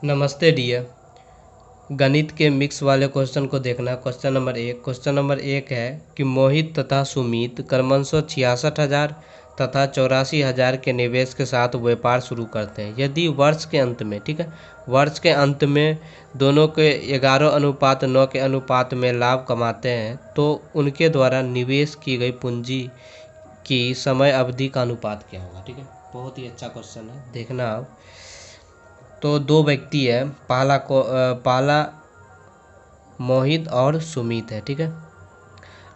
नमस्ते डियर। गणित के मिक्स वाले क्वेश्चन को देखना। क्वेश्चन नंबर एक है कि मोहित तथा सुमित क्रमशः 66,000 तथा 84,000 के निवेश के साथ व्यापार शुरू करते हैं। यदि वर्ष के अंत में, ठीक है, वर्ष के अंत में दोनों के 11:9 के अनुपात में लाभ कमाते हैं तो उनके द्वारा निवेश की गई पूंजी की समय अवधि का अनुपात क्या होगा। ठीक है, बहुत ही अच्छा क्वेश्चन है, देखना आप। तो दो व्यक्ति है, पहला मोहित और सुमित है। ठीक है,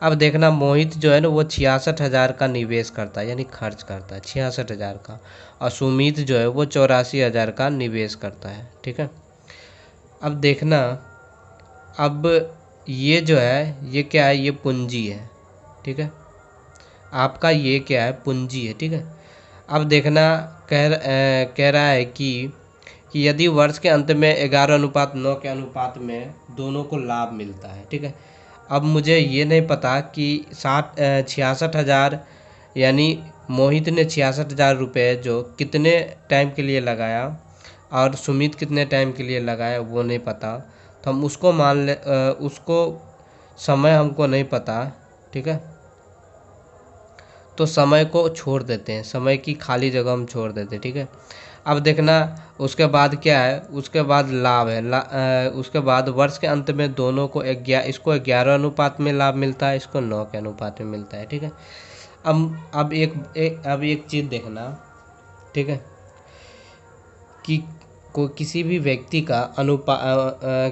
अब देखना मोहित जो है ना वो 66,000 का निवेश करता है, यानी खर्च करता है 66,000 का, और सुमित जो है वो 84,000 का निवेश करता है। ठीक है, अब देखना, अब ये जो है ये क्या है, ये पूंजी है। ठीक है, आपका ये क्या है, पूंजी है। ठीक है, अब देखना कह रहा है कि यदि वर्ष के अंत में 11:9 के अनुपात में दोनों को लाभ मिलता है। ठीक है, अब मुझे ये नहीं पता कि 66,000 यानी मोहित ने 66,000 रुपये जो कितने टाइम के लिए लगाया और सुमित कितने टाइम के लिए लगाया वो नहीं पता, तो हम उसको मान ले, उसको समय हमको नहीं पता। ठीक है, तो समय को छोड़ देते हैं, समय की खाली जगह हम छोड़ देते हैं। ठीक है, अब देखना उसके बाद क्या है, उसके बाद लाभ है। उसके बाद वर्ष के अंत में दोनों को इसको 11 अनुपात में लाभ मिलता है, इसको 9 के अनुपात में मिलता है। ठीक है, अब एक चीज़ देखना। ठीक है, कि किसी भी व्यक्ति का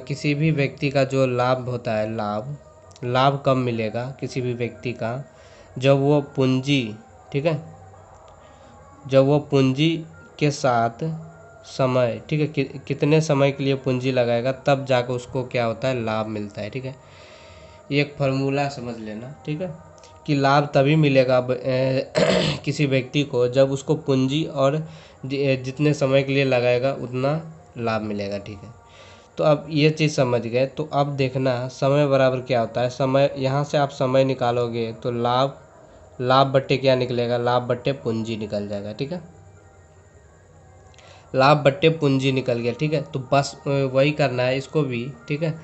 किसी भी व्यक्ति का जो लाभ होता है, लाभ कब मिलेगा किसी भी व्यक्ति का, जब वो पूंजी, ठीक है, जब वो पूंजी के साथ समय, ठीक है, कितने समय के लिए पूंजी लगाएगा तब जाकर उसको क्या होता है, लाभ मिलता है। ठीक है, ये एक फार्मूला समझ लेना। ठीक है, कि लाभ तभी मिलेगा किसी व्यक्ति को जब उसको पूंजी और जितने समय के लिए लगाएगा उतना लाभ मिलेगा। ठीक है, तो अब ये चीज़ समझ गए। तो अब देखना समय बराबर क्या होता है, समय, यहाँ से आप समय निकालोगे तो लाभ बट्टे क्या निकलेगा, लाभ बट्टे पूंजी निकल जाएगा। ठीक है, लाभ बट्टे पूंजी निकल गया। ठीक है, तो बस वही करना है इसको भी। ठीक है,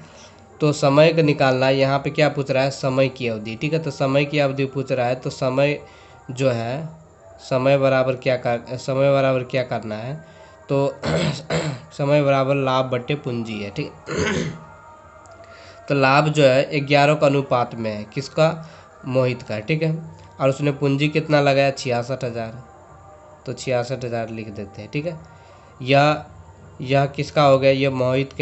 तो समय का निकालना है। यहाँ पे क्या पूछ रहा है, समय की अवधि। ठीक है, तो समय की अवधि पूछ रहा है, तो समय जो है समय बराबर क्या करना है, तो समय बराबर लाभ बट्टे पूंजी है। ठीक है, तो लाभ जो है 11 का अनुपात में है, किसका, मोहित का। ठीक है, और उसने पूंजी कितना लगाया, 66,000, तो 66,000 लिख देते हैं। ठीक है, यह किसका हो गया, ये मोहित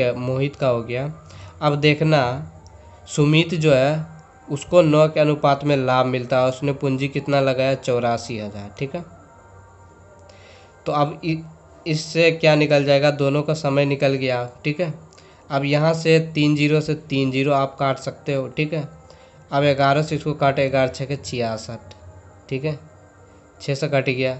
का हो गया। अब देखना सुमित जो है उसको 9 के अनुपात में लाभ मिलता है, उसने पूंजी कितना लगाया, 84,000। ठीक है, तो अब इससे क्या निकल जाएगा, दोनों का समय निकल गया। ठीक है, अब यहाँ से 3 जीरो से 3 जीरो आप काट सकते हो। ठीक है, अब 11 से इसको काटे, 11 छः 66। ठीक है, 6 से कट गया।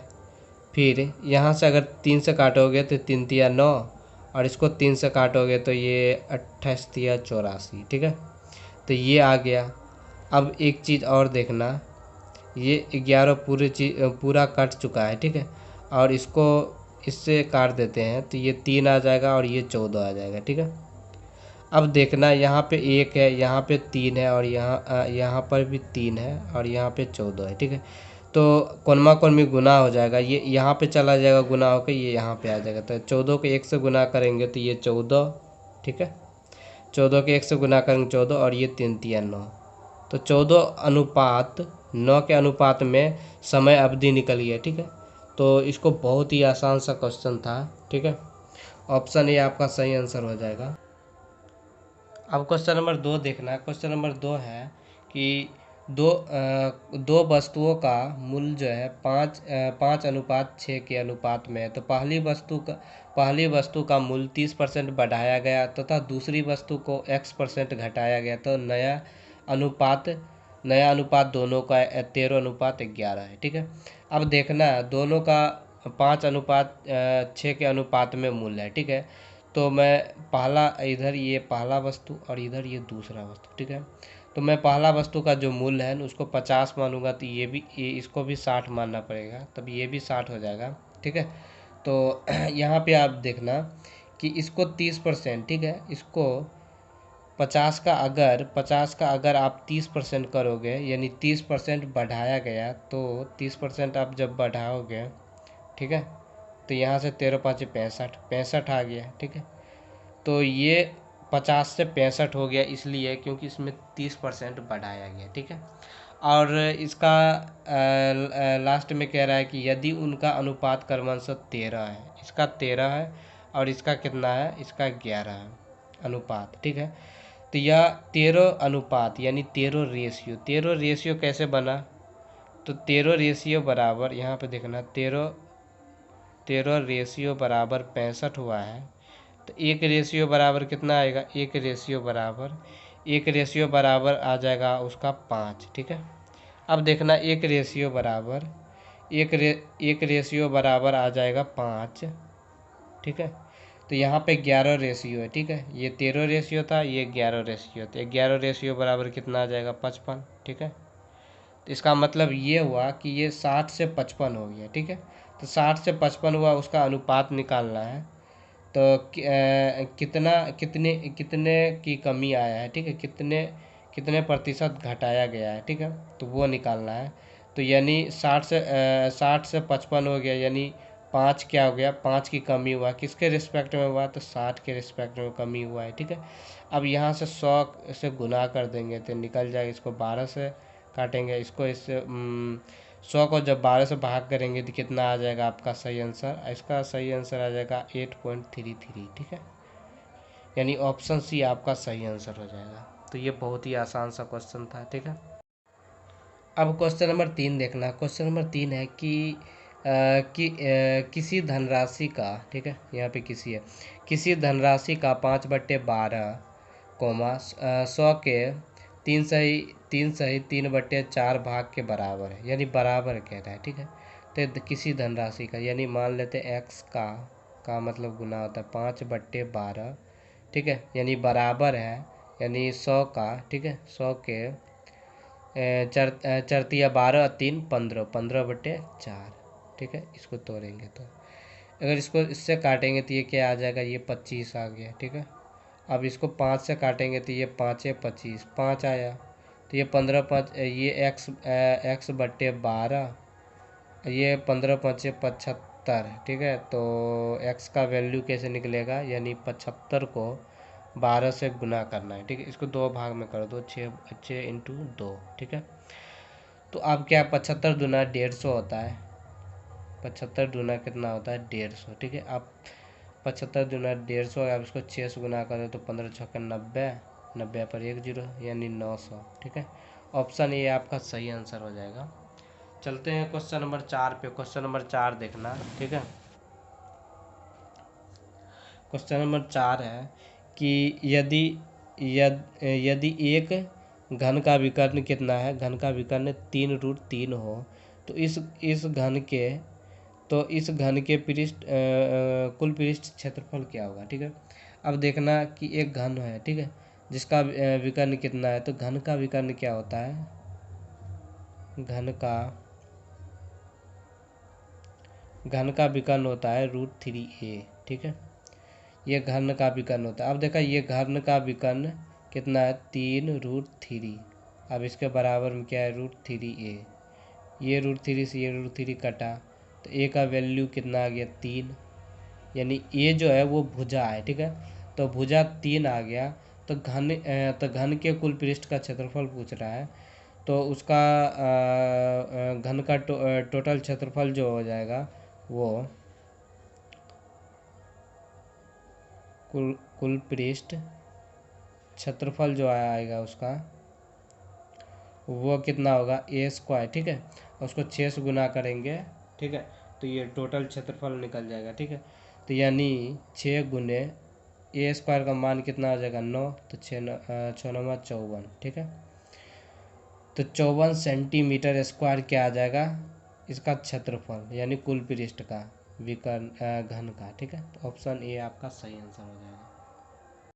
फिर यहाँ से अगर 3 से काटोगे तो 3 तिया 9, और इसको 3 से काटोगे तो ये 28 तिया 84। ठीक है, तो ये आ गया। अब एक चीज़ और देखना, ये 11 पूरा कट चुका है। ठीक है, और इससे काट देते हैं तो ये 3 आ जाएगा और ये 14 आ जाएगा। ठीक है, अब देखना यहाँ पे 1 है, यहाँ पे 3 है, और यहाँ पर भी 3 है, और यहाँ पे 14 है। ठीक है, तो कोनमा कोनमी गुना हो जाएगा, ये यहाँ पे चला जाएगा गुना होकर, ये यहाँ पे आ जाएगा। तो 14 को 1 से गुना करेंगे तो ये 14। ठीक है, 14 के 1 से गुना करेंगे 14, और ये 3 तिया 9, तो 14:9 के अनुपात में समय अवधि निकल गया। ठीक है, तो इसको बहुत ही आसान सा क्वेश्चन था। ठीक है, ऑप्शन ए आपका सही आंसर हो जाएगा। अब क्वेश्चन नंबर 2 देखना है। क्वेश्चन नंबर 2 है कि दो वस्तुओं का मूल्य जो है 5:6 के अनुपात में है। तो पहली वस्तु का मूल्य 30% बढ़ाया गया तथा दूसरी वस्तु को x% घटाया गया, तो नया अनुपात दोनों का 13:11 है। ठीक है, अब देखना दोनों का 5:6 के अनुपात में मूल्य है। ठीक है, तो मैं इधर ये पहला वस्तु और इधर ये दूसरा वस्तु। ठीक है, तो मैं पहला वस्तु का जो मूल्य है उसको 50 मानूंगा, तो इसको भी 60 मानना पड़ेगा, तब ये भी 60 हो जाएगा। ठीक है, तो यहाँ पे आप देखना कि इसको 30%, ठीक है, इसको 50 का अगर आप 30% करोगे, यानी 30% बढ़ाया गया, तो 30% आप जब बढ़ाओगे, ठीक है, तो यहाँ से 13 पाँच 65, 65 आ गया, ठीक है। तो ये 50 से 65 हो गया, इसलिए क्योंकि इसमें 30% बढ़ाया गया, ठीक है। और इसका लास्ट में कह रहा है कि यदि उनका अनुपात क्रमशः 13 है, इसका 13 है और इसका कितना है, इसका 11 है अनुपात, ठीक है। तो यह 13 अनुपात यानी 13 रेशियो कैसे बना, तो 13 रेशियो बराबर, यहाँ पे देखना, 13 रेशियो बराबर 65 हुआ है, तो एक रेशियो बराबर आ जाएगा उसका 5, ठीक है। अब देखना एक रेशियो बराबर आ जाएगा 5, ठीक है। तो यहाँ पे 11 रेशियो है, ठीक है, ये 13 रेशियो था, ये 11 रेशियो था, 11 रेशियो बराबर कितना आ जाएगा 55, ठीक है। तो इसका मतलब ये हुआ कि ये 60 से 55 हो गया, ठीक है। तो 60 से 55 हुआ, उसका अनुपात निकालना है, तो कितने कितने की कमी आया है, ठीक है, कितने कितने प्रतिशत घटाया गया है, ठीक है, तो वो निकालना है। तो यानी 60 से 55 हो गया, यानी 5 क्या हो गया, 5 की कमी हुआ, किसके रिस्पेक्ट में हुआ, तो 60 के रिस्पेक्ट में कमी हुआ है, ठीक है। अब यहाँ से 100 से गुना कर देंगे तो निकल जाएगा, इसको 12 से काटेंगे, इसको इससे 100 को जब 12 से भाग करेंगे तो कितना आ जाएगा आपका सही आंसर, इसका सही आंसर आ जाएगा 8.33, ठीक है, यानी ऑप्शन सी आपका सही आंसर हो जाएगा। तो ये बहुत ही आसान सा क्वेश्चन था, ठीक है। अब क्वेश्चन नंबर 3 देखना। क्वेश्चन नंबर 3 है कि किसी धनराशि का, ठीक है, यहाँ पे किसी धनराशि का 5/12 कोमा 100 के 3/4 भाग के बराबर है, यानी बराबर कह रहा है, ठीक है। तो किसी धनराशि का, यानी मान लेते हैं एक्स का मतलब गुना होता है 5/12, ठीक है, यानी बराबर है, यानी 100 का, ठीक है, 100 के चरतिया 12 3 15, 15/4, ठीक है। इसको तोड़ेंगे तो अगर इसको इससे काटेंगे तो ये क्या आ जाएगा, ये 25 आ गया, ठीक है। अब इसको 5 से काटेंगे तो ये 5×5 = 25, 5 आया, तो ये 15×5 ये x/12, ये 15×5 = 75, ठीक है। तो x का वैल्यू कैसे निकलेगा, यानी 75 को 12 से गुना करना है, ठीक है। इसको 2 भाग में कर दो, 6×2, ठीक है। तो अब क्या 75 दूना 150 होता है, 75 दूना कितना होता है 150, ठीक है। अब 75 दूना 150, अब इसको 6 से गुना करें तो 15×6 = 90, 90 पर 1 0, यानी 900, ठीक है। ऑप्शन ए आपका सही आंसर हो जाएगा। चलते हैं क्वेश्चन नंबर 4 पे। क्वेश्चन नंबर 4 देखना, ठीक है। क्वेश्चन नंबर 4 है कि यदि एक घन का विकर्ण कितना है, घन का विकर्ण 3√3 हो, तो इस घन के कुल पृष्ठ क्षेत्रफल क्या होगा, ठीक है। अब देखना कि एक घन है, ठीक है, जिसका विकर्ण कितना है, तो घन का विकर्ण क्या होता है, घन का विकर्ण होता है √3a, ठीक है। ये घन का विकर्ण होता है। अब देखा ये घन का विकर्ण कितना है 3√3, अब इसके बराबर में क्या है √3a, ये √3 से ये √3 कटा, तो a का वैल्यू कितना आ गया 3, यानी a जो है वो भुजा है, ठीक है। तो भुजा 3 आ गया, तो घन के कुल पृष्ठ का क्षेत्रफल पूछ रहा है, तो उसका घन का टोटल क्षेत्रफल जो हो जाएगा वो कुल पृष्ठ क्षेत्रफल जो आएगा उसका वो कितना होगा a², ठीक है। उसको 6 से गुना करेंगे, ठीक है, तो ये टोटल क्षेत्रफल निकल जाएगा, ठीक है। तो यानी 6 गुने a² का मान कितना आ जाएगा 9, तो 6 9 54, ठीक है। तो 54 सेंटीमीटर स्क्वायर क्या आ जाएगा इसका क्षेत्रफल, यानी कुल पृष्ठ का विकर्ण घन का, ठीक है। तो ऑप्शन ए आपका सही आंसर हो जाएगा।